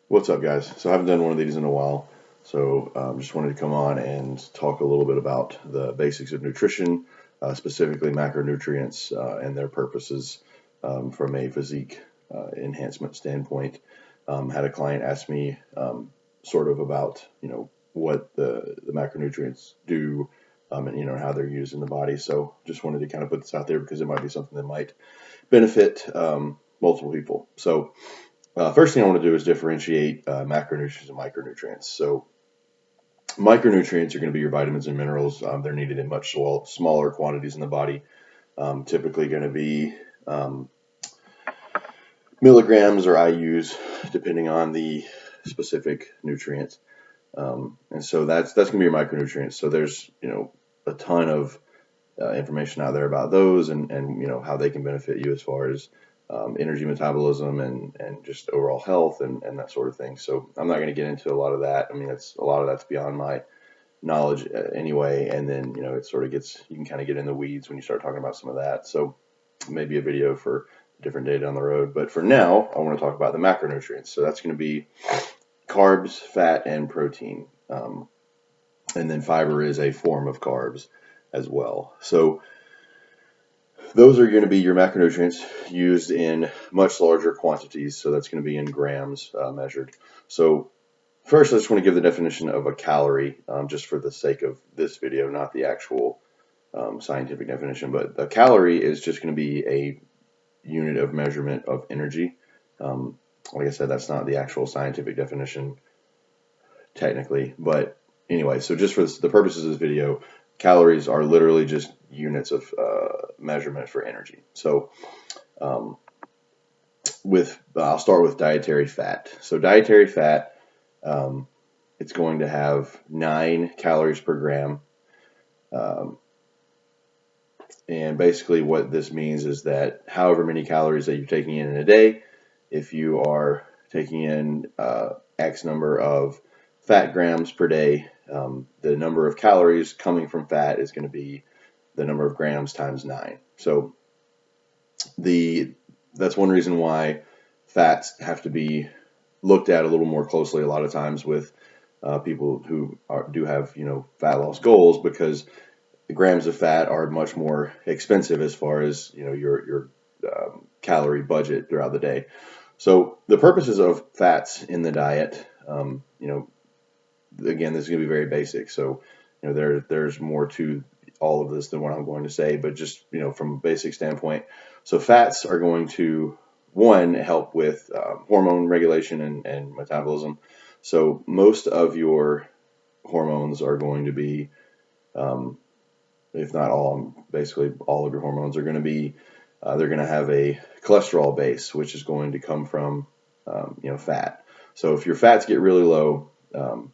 What's up, guys? So I haven't done one of these in a while, so just wanted to come on and talk a little bit about the basics of nutrition, specifically macronutrients and their purposes from a physique enhancement standpoint. Had a client ask me sort of about what the macronutrients do and how they're used in the body. So just wanted to kind of put this out there because it might be something that might benefit multiple people. So. First thing I want to do is differentiate macronutrients and micronutrients. So micronutrients are going to be your vitamins and minerals. They're needed in much smaller quantities in the body. Typically going to be milligrams or IUs, depending on the specific nutrient. And so that's going to be your micronutrients. So there's a ton of information out there about those and how they can benefit you as far as energy metabolism and just overall health and that sort of thing. So I'm not going to get into a lot of that. I mean, a lot of that's beyond my knowledge anyway. And then, it sort of you can kind of get in the weeds when you start talking about some of that. So maybe a video for a different day down the road. But for now, I want to talk about the macronutrients. So that's going to be carbs, fat, and protein. And then fiber is a form of carbs as well. So those are going to be your macronutrients used in much larger quantities. So that's going to be in grams measured. So first, I just want to give the definition of a calorie, just for the sake of this video, not the actual scientific definition. But a calorie is just going to be a unit of measurement of energy. Like I said, that's not the actual scientific definition technically. But anyway, so just for the purposes of this video, calories are literally just units of measurement for energy. So I'll start with dietary fat. So dietary fat, it's going to have 9 calories per gram. And basically what this means is that however many calories that you're taking in a day, if you are taking in X number of fat grams per day, the number of calories coming from fat is going to be the number of grams times 9. So that's one reason why fats have to be looked at a little more closely a lot of times with people who do have fat loss goals, because the grams of fat are much more expensive as far as your calorie budget throughout the day. So the purposes of fats in the diet, again, this is going to be very basic. So there's more to all of this than what I'm going to say, but just from a basic standpoint. So fats are going to, one, help with hormone regulation and metabolism. So most of your hormones are going to be, if not all, basically all of your hormones are going to be, they're going to have a cholesterol base, which is going to come from fat. So if your fats get really low,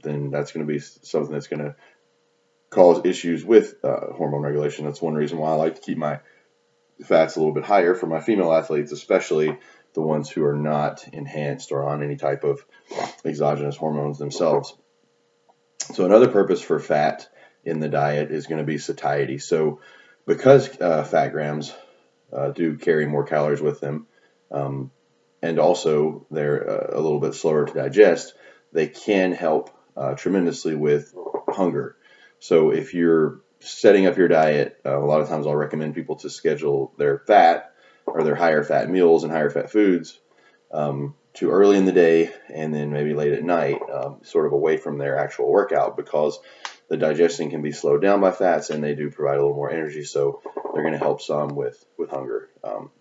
then that's going to be something that's going to cause issues with hormone regulation. That's one reason why I like to keep my fats a little bit higher for my female athletes, especially the ones who are not enhanced or on any type of exogenous hormones themselves. So another purpose for fat in the diet is going to be satiety. So because fat grams do carry more calories with them, and also they're a little bit slower to digest, they can help tremendously with hunger. So if you're setting up your diet, a lot of times I'll recommend people to schedule their fat or their higher fat meals and higher fat foods too early in the day and then maybe late at night, sort of away from their actual workout, because the digestion can be slowed down by fats and they do provide a little more energy. So they're going to help some with hunger. So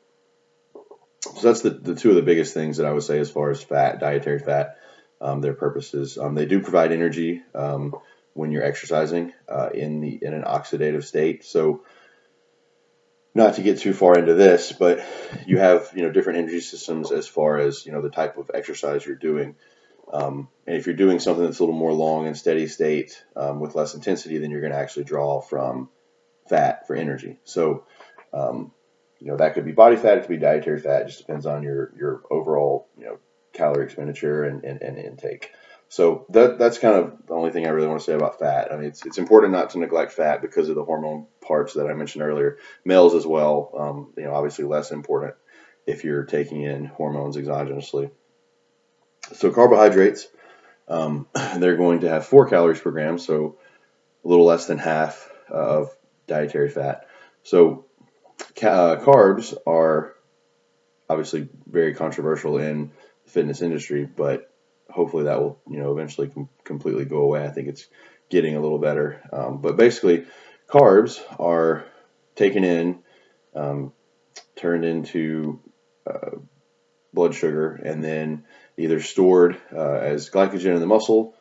that's the two of the biggest things that I would say as far as fat, dietary fat, their purposes. They do provide energy when you're exercising in an oxidative state. So not to get too far into this, but you have different energy systems as far as the type of exercise you're doing. And if you're doing something that's a little more long and steady state with less intensity, then you're going to actually draw from fat for energy. So that could be body fat, it could be dietary fat. It just depends on your overall calorie expenditure and intake. So that's kind of the only thing I really want to say about fat. I mean, it's important not to neglect fat because of the hormone parts that I mentioned earlier. Males as well, obviously less important if you're taking in hormones exogenously. So carbohydrates, they're going to have 4 calories per gram, so a little less than half of dietary fat. So carbs are obviously very controversial in the fitness industry, but hopefully that will, eventually completely go away. I think it's getting a little better. But basically, carbs are taken in, um, turned into uh, blood sugar, and then either stored as glycogen in the muscle,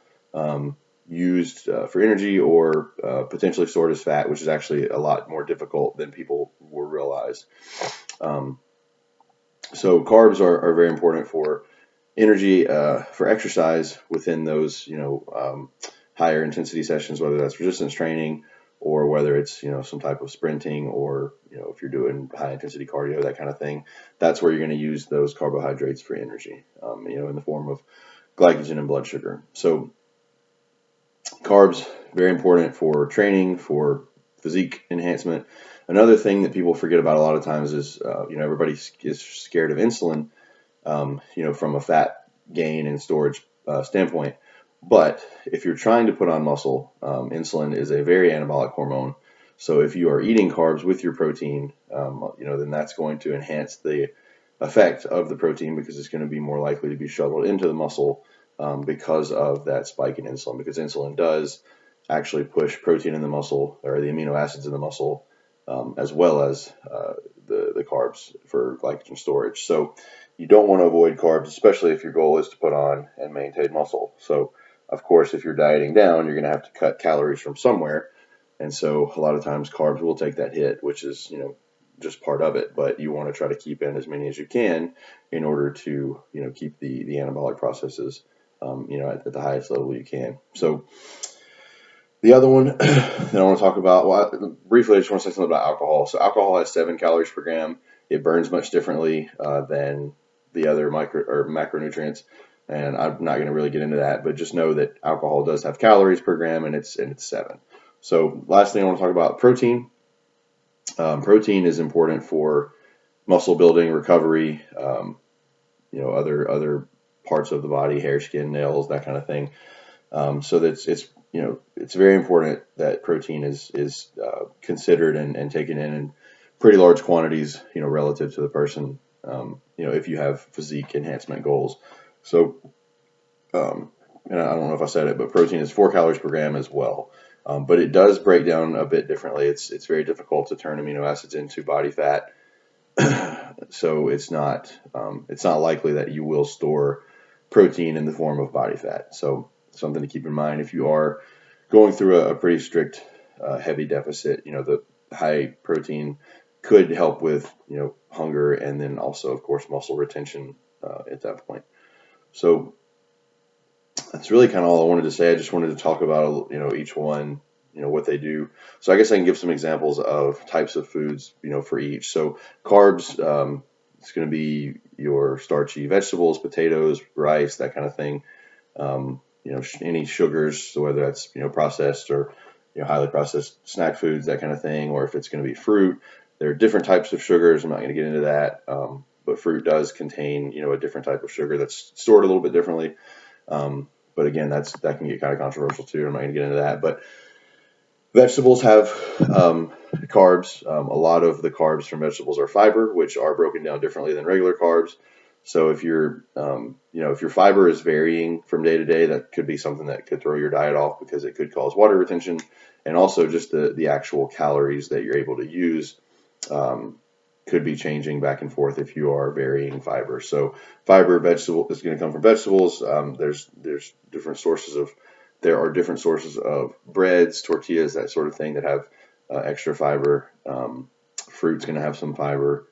used for energy, or potentially stored as fat, which is actually a lot more difficult than people will realize. Um, so carbs are very important for energy, for exercise within those, higher intensity sessions, whether that's resistance training or whether it's, some type of sprinting, or, if you're doing high intensity cardio, that kind of thing. That's where you're going to use those carbohydrates for energy, in the form of glycogen and blood sugar. So carbs, very important for training, for physique enhancement. Another thing that people forget about a lot of times is, everybody is scared of insulin, from a fat gain and storage standpoint. But if you're trying to put on muscle, insulin is a very anabolic hormone. So if you are eating carbs with your protein, then that's going to enhance the effect of the protein, because it's going to be more likely to be shoveled into the muscle, because of that spike in insulin. Because insulin does actually push protein in the muscle, or the amino acids in the muscle, as well as the carbs for glycogen storage. So you don't want to avoid carbs, especially if your goal is to put on and maintain muscle. So, of course, if you're dieting down, you're going to have to cut calories from somewhere. And so a lot of times carbs will take that hit, which is, just part of it. But you want to try to keep in as many as you can in order to, keep the anabolic processes, at the highest level you can. So the other one that I want to talk about, well, briefly, I just want to say something about alcohol. So alcohol has 7 calories per gram. It burns much differently than the other macronutrients, and I'm not going to really get into that. But just know that alcohol does have calories per gram, and it's 7. So last thing I want to talk about, protein. Protein is important for muscle building, recovery, other parts of the body, hair, skin, nails, that kind of thing. So that's it's very important that protein is considered and taken in pretty large quantities, relative to the person, if you have physique enhancement goals. So, and I don't know if I said it, but protein is 4 calories per gram as well. But it does break down a bit differently. It's very difficult to turn amino acids into body fat. So it's not likely that you will store protein in the form of body fat. So something to keep in mind if you are going through a pretty strict heavy deficit. The high protein could help with hunger, and then also, of course, muscle retention at that point. So that's really kind of all I wanted to say. I just wanted to talk about each one, what they do. So I guess I can give some examples of types of foods, for each. So carbs, it's going to be your starchy vegetables, potatoes, rice, that kind of thing. Any sugars, so whether that's processed or highly processed snack foods, that kind of thing, or if it's going to be fruit. There are different types of sugars. I'm not going to get into that, but fruit does contain a different type of sugar that's stored a little bit differently. But again, that can get kind of controversial too. I'm not going to get into that. But vegetables have carbs. A lot of the carbs from vegetables are fiber, which are broken down differently than regular carbs. So if your fiber is varying from day to day, that could be something that could throw your diet off, because it could cause water retention, and also just the actual calories that you're able to use could be changing back and forth if you are varying fiber. So fiber vegetable is going to come from vegetables. There are different sources of breads, tortillas, that sort of thing, that have extra fiber. Fruit's going to have some fiber.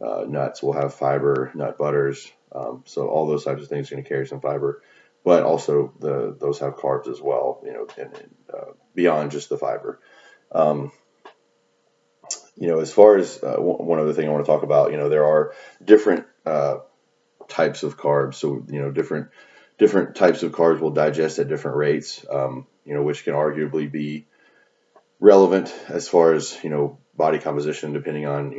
Nuts will have fiber, nut butters. So all those types of things are going to carry some fiber, but also those have carbs as well, and beyond just the fiber. As far as one other thing I want to talk about, there are different types of carbs. So, different types of carbs will digest at different rates, which can arguably be relevant as far as, body composition, depending on,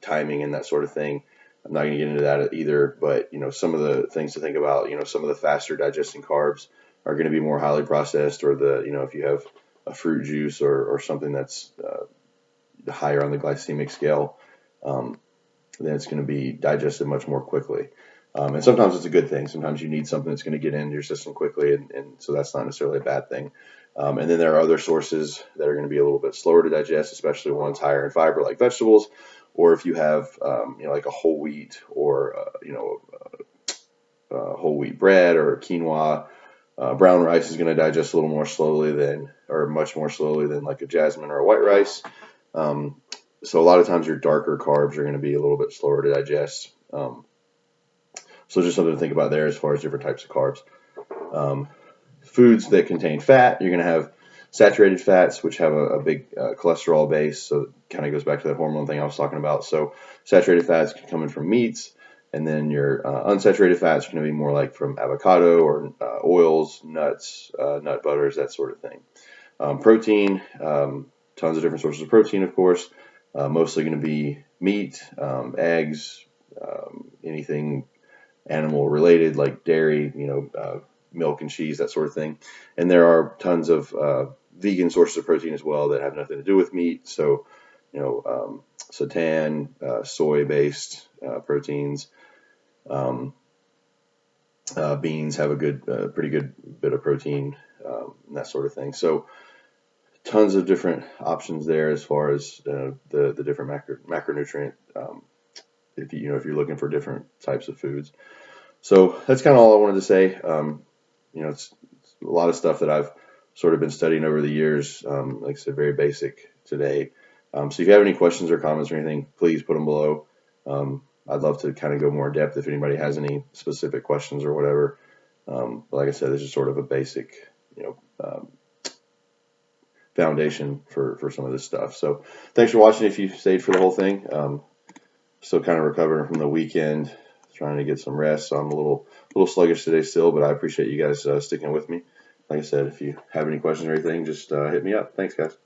timing and that sort of thing. I'm not going to get into that either, but some of the things to think about, some of the faster digesting carbs are going to be more highly processed, or if you have a fruit juice or something that's higher on the glycemic scale, then it's going to be digested much more quickly. And sometimes it's a good thing. Sometimes you need something that's going to get into your system quickly, and so that's not necessarily a bad thing. And then there are other sources that are going to be a little bit slower to digest, especially ones higher in fiber like vegetables, or if you have like a whole wheat or whole wheat bread or quinoa. Brown rice is going to digest a little more slowly or much more slowly than like a jasmine or a white rice. So a lot of times your darker carbs are going to be a little bit slower to digest. So just something to think about there as far as different types of carbs. Foods that contain fat, you're going to have saturated fats, which have a big cholesterol base. So it kind of goes back to that hormone thing I was talking about. So saturated fats can come in from meats, and then your unsaturated fats are going to be more like from avocado or oils, nuts, nut butters, that sort of thing. Protein, tons of different sources of protein, of course. Mostly going to be meat, eggs, anything animal related like dairy, milk and cheese, that sort of thing. And there are tons of vegan sources of protein as well that have nothing to do with meat. So, seitan, soy-based proteins. Beans have a pretty good bit of protein, and that sort of thing. So, tons of different options there as far as the different macronutrient. If you're looking for different types of foods. So that's kind of all I wanted to say. It's a lot of stuff that I've sort of been studying over the years. Like I said, very basic today. So if you have any questions or comments or anything, please put them below. I'd love to kind of go more in depth if anybody has any specific questions or whatever. But like I said, this is sort of a basic, foundation for some of this stuff. So thanks for watching if you stayed for the whole thing. Still kind of recovering from the weekend, trying to get some rest. So I'm a little sluggish today still, but I appreciate you guys sticking with me. Like I said, if you have any questions or anything, just hit me up. Thanks, guys.